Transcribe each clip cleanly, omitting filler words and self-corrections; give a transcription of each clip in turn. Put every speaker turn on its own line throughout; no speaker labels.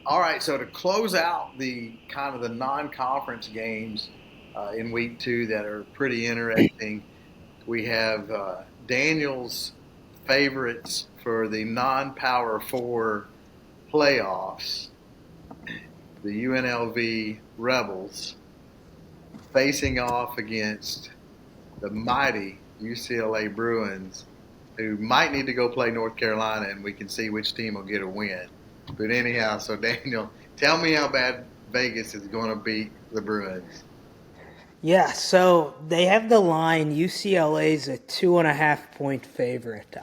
All right, so to close out the kind of the non-conference games in week two that are pretty interesting, we have Daniel's favorites for the non-power four playoffs, the UNLV Rebels, facing off against the mighty UCLA Bruins, who might need to go play North Carolina, and we can see which team will get a win. But anyhow, so Daniel, tell me how bad Vegas is going to beat the Bruins.
Yeah, so they have the line UCLA's a 2.5 point favorite.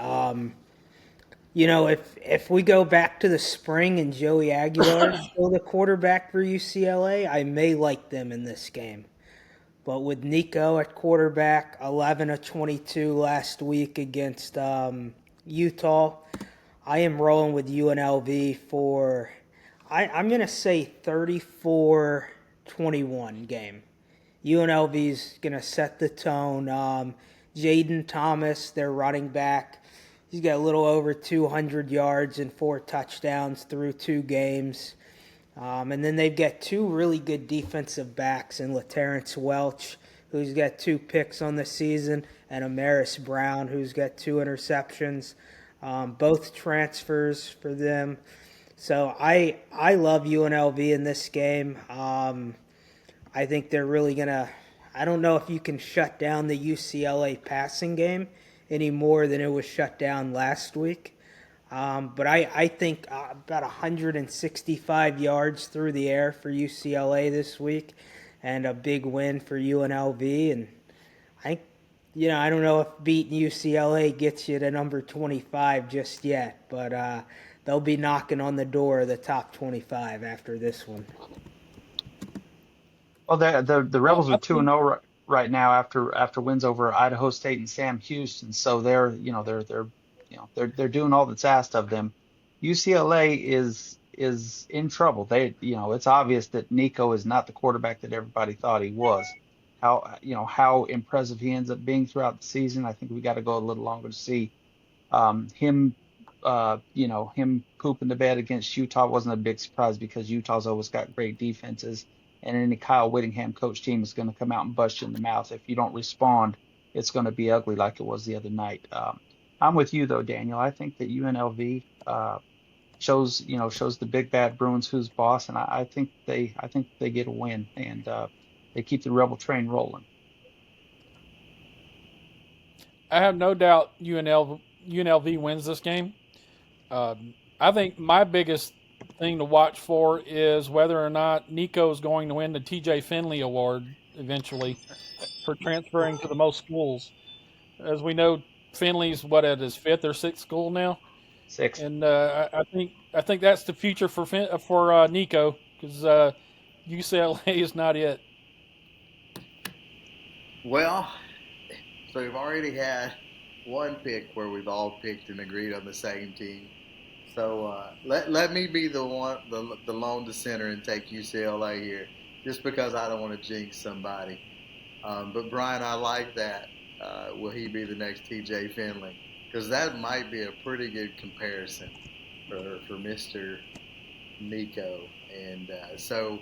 If we go back to the spring and Joey Aguilar is still the quarterback for UCLA, I may like them in this game. But with Nico at quarterback, 11 of 22 last week against Utah, I am rolling with UNLV for, I'm going to say 34-21 game. UNLV's going to set the tone. Jaden Thomas, their running back, he's got a little over 200 yards and 4 touchdowns through 2 games. And then they've got two really good defensive backs in LaTerrence Welch, who's got 2 picks on the season, and Amaris Brown, who's got 2 interceptions. Both transfers for them. So I love UNLV in this game. I think they're really going to. I don't know if you can shut down the UCLA passing game any more than it was shut down last week. But I think about 165 yards through the air for UCLA this week and a big win for UNLV. And I, I don't know if beating UCLA gets you to number 25 just yet, but they'll be knocking on the door of the top 25 after this one.
Well, the
Well,
Rebels
I
are 2 and
think
0 right now after wins over Idaho State and Sam Houston. So they're doing all that's asked of them. UCLA is in trouble. It's obvious that Nico is not the quarterback that everybody thought he was. How impressive he ends up being throughout the season. I think we got to go a little longer to see him. Him pooping the bed against Utah wasn't a big surprise because Utah's always got great defenses, and any Kyle Whittingham coach team is going to come out and bust you in the mouth. If you don't respond, it's going to be ugly like it was the other night. I'm with you though, Daniel. I think that UNLV shows the big bad Bruins who's boss, and I think they get a win and they keep the Rebel train rolling.
I have no doubt UNLV wins this game. I think my biggest thing to watch for is whether or not Nico is going to win the TJ Finley Award eventually for transferring to the most schools. As we know, Finley's what at his fifth or sixth school now,
Six.
and I think that's the future for Nico because UCLA is not it.
Well, so we've already had one pick where we've all picked and agreed on the same team. So let me be the one, the lone dissenter, and take UCLA here, just because I don't want to jinx somebody. But Brian, I like that. Will he be the next TJ Finley? Because that might be a pretty good comparison for Mister Nico. And so,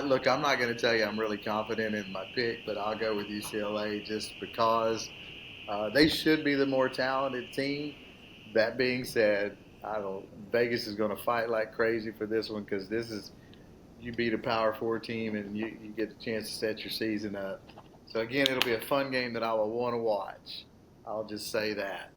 look, I'm not going to tell you I'm really confident in my pick, but I'll go with UCLA just because they should be the more talented team. That being said, I don't. Vegas is going to fight like crazy for this one because this is you beat a Power Four team and you get a chance to set your season up. So again, it'll be a fun game that I will want to watch. I'll just say that.